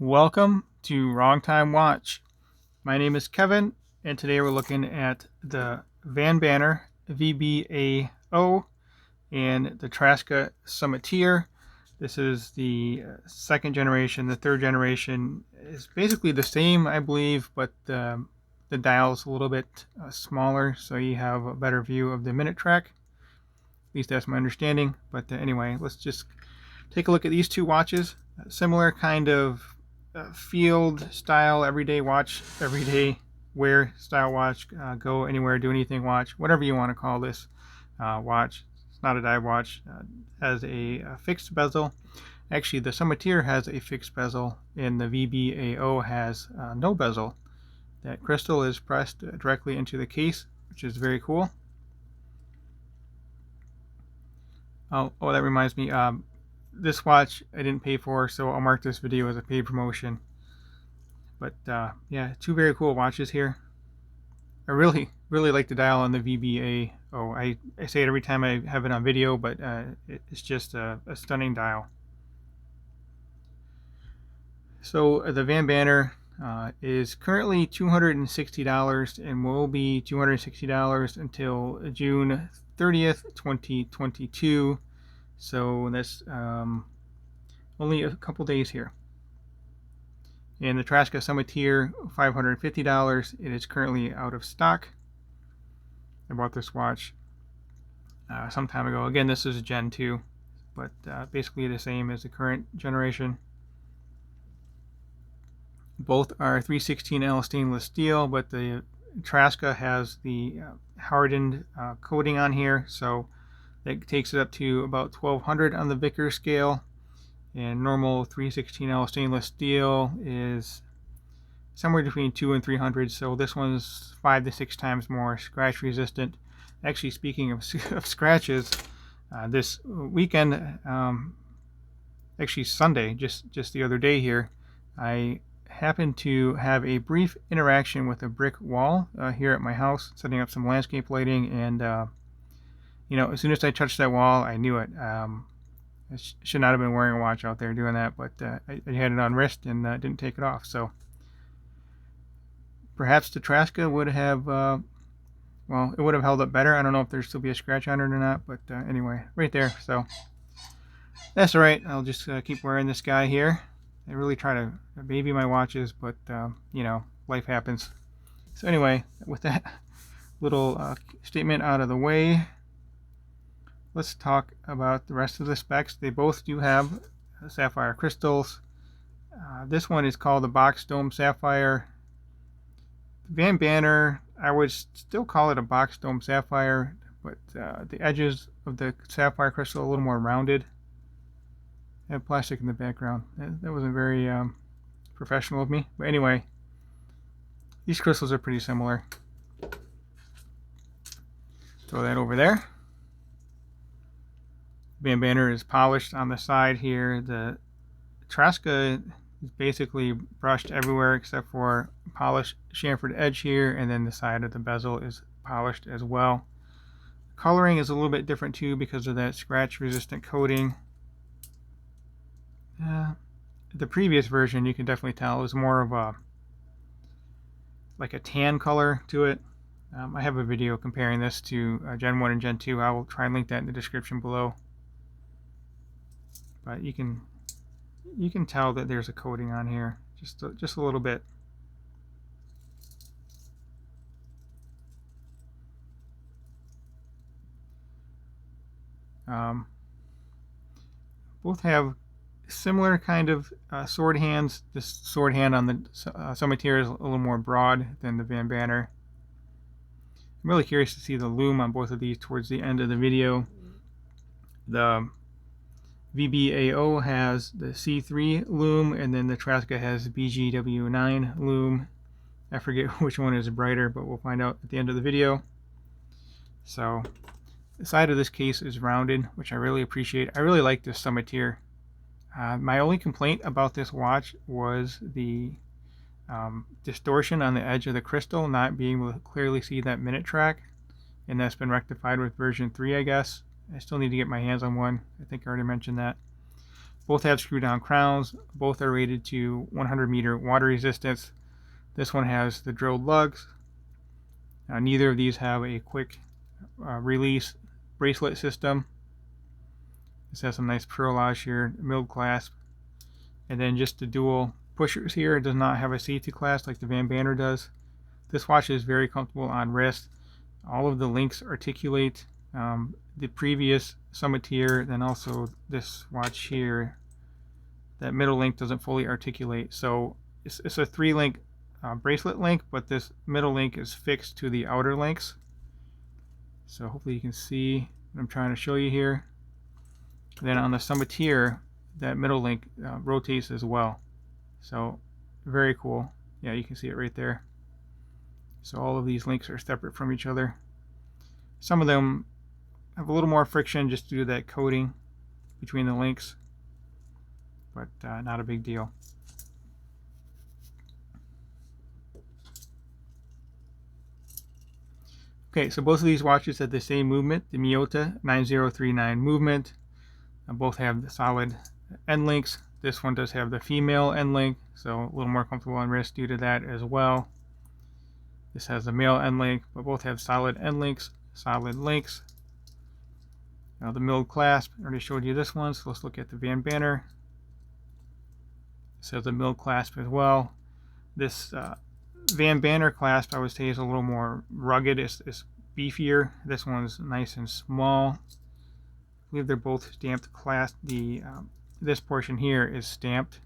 Welcome to Wrong Time Watch. My name is Kevin, and today we're looking at the Vanbanner VBAO and the Traska Summiteer. This is the second generation. The third generation is basically the same, I believe, but the dial is a little bit smaller, so you have a better view of the minute track. At least that's my understanding. But anyway, let's just take a look at these two watches. Similar kind of field style, everyday watch, everyday wear style watch, go anywhere, do anything watch, whatever you want to call this watch. It's not a dive watch. Has a fixed bezel. Actually, the Summiteer has a fixed bezel, and the VBAO has no bezel. That crystal is pressed directly into the case, which is very cool. Oh, that reminds me. This watch I didn't pay for, so I'll mark this video as a paid promotion. But yeah, two very cool watches here. I really like the dial on the VBAO. I say it every time I have it on video, but it's just a stunning dial. So the Vanbanner is currently $260 and will be $260 until June 30th, 2022. So that's only a couple days here. And the Traska Summiteer, $550. It is currently out of stock. I bought this watch some time ago. Again, this is a Gen 2, but basically the same as the current generation. Both are 316L stainless steel, but the Traska has the hardened coating on here, so that takes it up to about 1200 on the Vickers scale. And normal 316L stainless steel is somewhere between 200 and 300, so this one's 5 to 6 times more scratch resistant. Actually, speaking of scratches, this weekend, actually Sunday, just the other day here, I happened to have a brief interaction with a brick wall here at my house, setting up some landscape lighting, and you know, as soon as I touched that wall, I knew it. I should not have been wearing a watch out there doing that, but I had it on wrist and didn't take it off. So perhaps the Traska would have, well, it would have held up better. I don't know if there'd still be a scratch on it or not, but anyway, right there. So that's all right. I'll just keep wearing this guy here. I really try to baby my watches, but you know, life happens. So anyway, with that little statement out of the way, let's talk about the rest of the specs. They both do have sapphire crystals. This one is called the Box Dome Sapphire. Vanbanner, I would still call it a Box Dome Sapphire, but the edges of the sapphire crystal are a little more rounded. I have plastic in the background. That wasn't very professional of me. But anyway, these crystals are pretty similar. Throw that over there. Vanbanner is polished on the side here. The Traska is basically brushed everywhere except for polished chamfered edge here, and then the side of the bezel is polished as well. Coloring is a little bit different too because of that scratch resistant coating. The previous version, you can definitely tell, is more of a like a tan color to it. I have a video comparing this to Gen 1 and Gen 2. I will try and link that in the description below. But you can tell that there's a coating on here, just a little bit. Both have similar kind of sword hands. This sword hand on the Summiteer is a little more broad than the Vanbanner. I'm really curious to see the lume on both of these towards the end of the video. The VBAO has the C3 lume, and then the Traska has BGW9 lume. I forget which one is brighter, but we'll find out at the end of the video. So the side of this case is rounded, which I really appreciate. I really like this Summiteer. My only complaint about this watch was the distortion on the edge of the crystal, not being able to clearly see that minute track, and that's been rectified with version 3, I guess. I still need to get my hands on one. I think I already mentioned that. Both have screw down crowns. Both are rated to 100-meter water resistance. This one has the drilled lugs. Neither of these have a quick release bracelet system. This has some nice perlage here, milled clasp, and then just the dual pushers here. It does not have a safety clasp like the Vanbanner does. This watch is very comfortable on wrist. All of the links articulate. The previous Summiteer, then also this watch here, that middle link doesn't fully articulate. So it's a 3-link bracelet link, but this middle link is fixed to the outer links. So hopefully you can see what I'm trying to show you here. Then on the Summiteer, that middle link rotates as well. So very cool. Yeah, you can see it right there. So all of these links are separate from each other. Some of them have a little more friction just due to that coating between the links, but not a big deal. Okay, so both of these watches have the same movement, the Miyota 9039 movement. Both have the solid end links. This one does have the female end link, so a little more comfortable on wrist due to that as well. This has the male end link, but both have solid end links, solid links. Now the milled clasp, I already showed you this one, so let's look at the Vanbanner. This has a milled clasp as well. This Vanbanner clasp, I would say, is a little more rugged. It's beefier. This one's nice and small. I believe they're both stamped clasp. This portion here is stamped.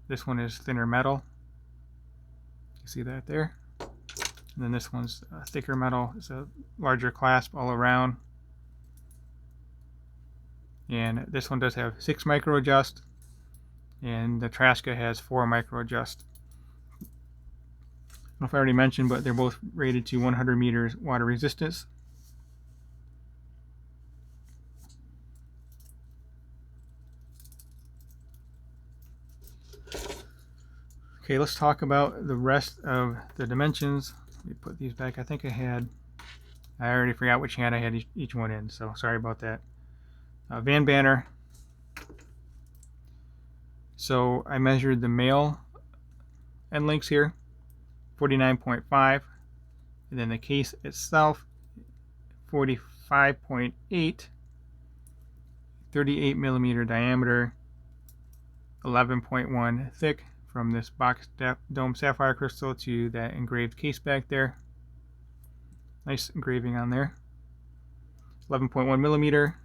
This one is thinner metal. You see that there? And then this one's thicker metal. It's a larger clasp all around. And this one does have 6 micro adjust, and the Traska has 4 micro adjust. I don't know if I already mentioned, but they're both rated to 100 meters water resistance. Okay, let's talk about the rest of the dimensions. Let me put these back. I already forgot which hand I had each one in, so sorry about that. Vanbanner. So I measured the male end links here, 49.5, and then the case itself, 45.8, 38 millimeter diameter, 11.1 thick from this box dome sapphire crystal to that engraved case back there. Nice engraving on there. 11.1 millimeter,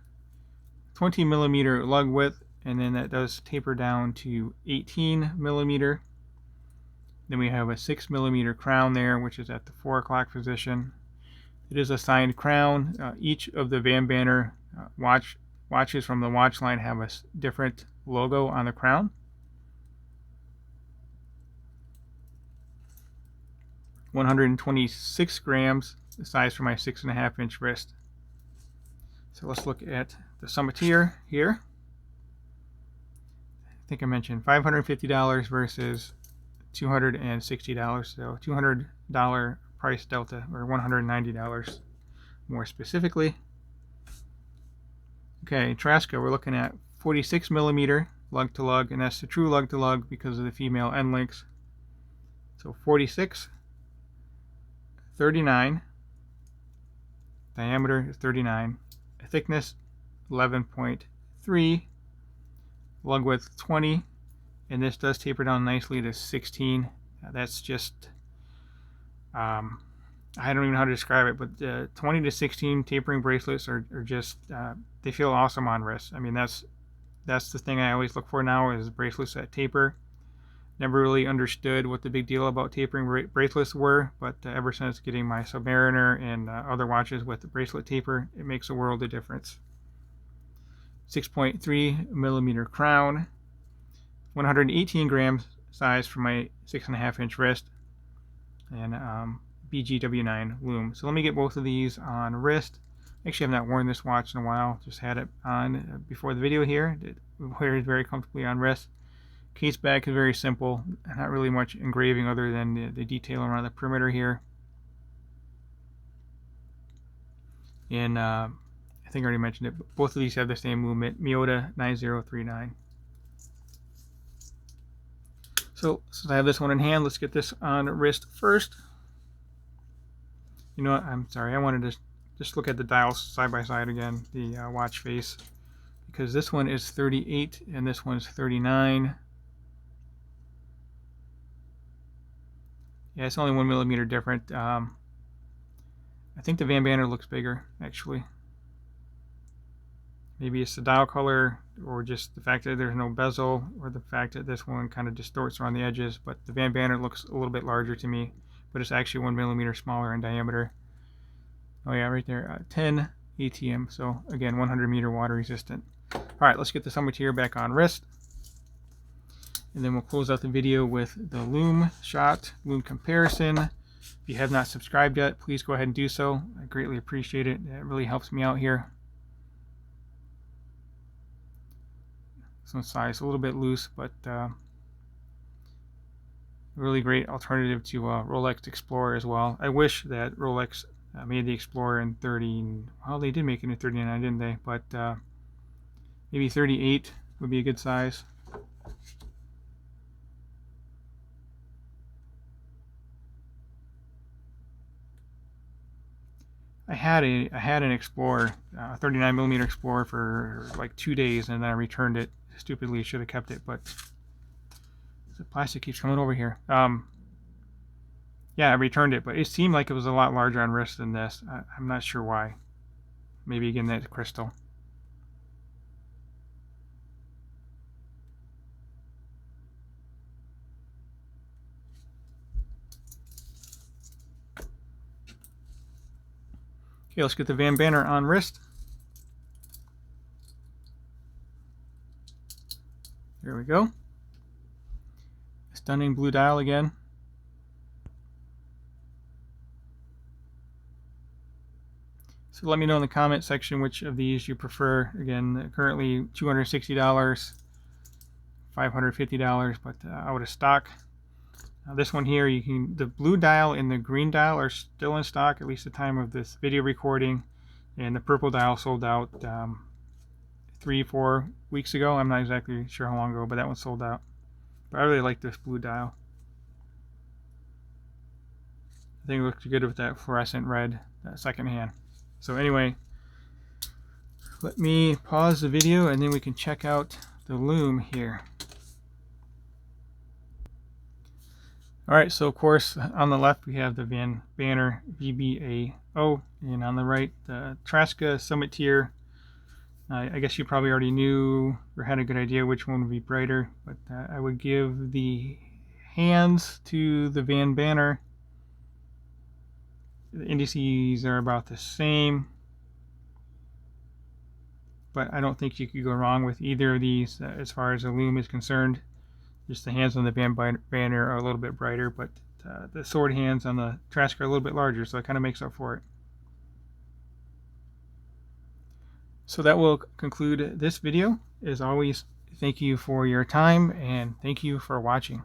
20 millimeter lug width, and then that does taper down to 18 millimeter. Then we have a 6 millimeter crown there, which is at the 4 o'clock position. It is a signed crown. Each of the Vanbanner watches from the watch line have a different logo on the crown. "126 grams, the size for my 6.5-inch wrist. So let's look at the Summiteer here. I think I mentioned $550 versus $260, so $200 price delta, or $190 more specifically. Okay, Traska, we're looking at 46 millimeter lug to lug, and that's the true lug to lug because of the female end links. So 46, 39, diameter is 39, thickness 11.3, lug width 20, and this does taper down nicely to 16. That's just I don't even know how to describe it, but 20 to 16 tapering bracelets are just they feel awesome on wrists. I mean, that's the thing I always look for now is bracelets that taper. Never really understood what the big deal about tapering bracelets were, but ever since getting my Submariner and other watches with the bracelet taper, it makes a world of difference. 6.3 millimeter crown, 118 grams size for my 6.5-inch wrist, and BGW9 Lume. So let me get both of these on wrist. Actually, I've not worn this watch in a while, just had it on before the video here. It wears very comfortably on wrist. Case back is very simple, not really much engraving other than the detail around the perimeter here. And I think I already mentioned it, but both of these have the same movement, Miyota 9039. So since I have this one in hand, let's get this on wrist first. You know what? I'm sorry. I wanted to just look at the dials side by side again, the watch face, because this one is 38 and this one's 39. Yeah, it's only 1 millimeter different. I think the Vanbanner looks bigger, actually. Maybe it's the dial color, or just the fact that there's no bezel, or the fact that this one kind of distorts around the edges. But the Vanbanner looks a little bit larger to me, but it's actually 1 millimeter smaller in diameter. Oh yeah, right there, 10 ATM. So again, 100 meter water resistant. All right, let's get the Summiteer back on wrist, and then we'll close out the video with the Lume shot, Lume comparison. If you have not subscribed yet, please go ahead and do so. I greatly appreciate it. It really helps me out here. Some size a little bit loose, but really great alternative to Rolex Explorer as well. I wish that Rolex made the Explorer in 30. Well, they did make it in 39, didn't they? But maybe 38 would be a good size. I had an Explorer, 39 millimeter Explorer, for like 2 days, and then I returned it. Stupidly, should have kept it, but the plastic keeps coming over here. Yeah, I returned it, but it seemed like it was a lot larger on wrist than this. I'm not sure why. Maybe again that crystal. Okay, let's get the Vanbanner on wrist. There we go. Stunning blue dial again. So let me know in the comment section which of these you prefer. Again, currently $260, $550, but out of stock. This one here, the blue dial and the green dial are still in stock, at least at the time of this video recording, and the purple dial sold out 3-4 weeks ago. I'm not exactly sure how long ago, but that one sold out. But I really like this blue dial. I think it looks good with that fluorescent red second hand. So anyway, let me pause the video and then we can check out the Lume here. Alright, so of course on the left we have the Vanbanner VBAO, and on the right the Traska Summiteer. I guess you probably already knew or had a good idea which one would be brighter, but I would give the hands to the Vanbanner. The indices are about the same, but I don't think you could go wrong with either of these as far as the Lume is concerned. Just the hands on the Vanbanner are a little bit brighter, but the sword hands on the Traska are a little bit larger, so it kind of makes up for it. So that will conclude this video. As always, thank you for your time and thank you for watching.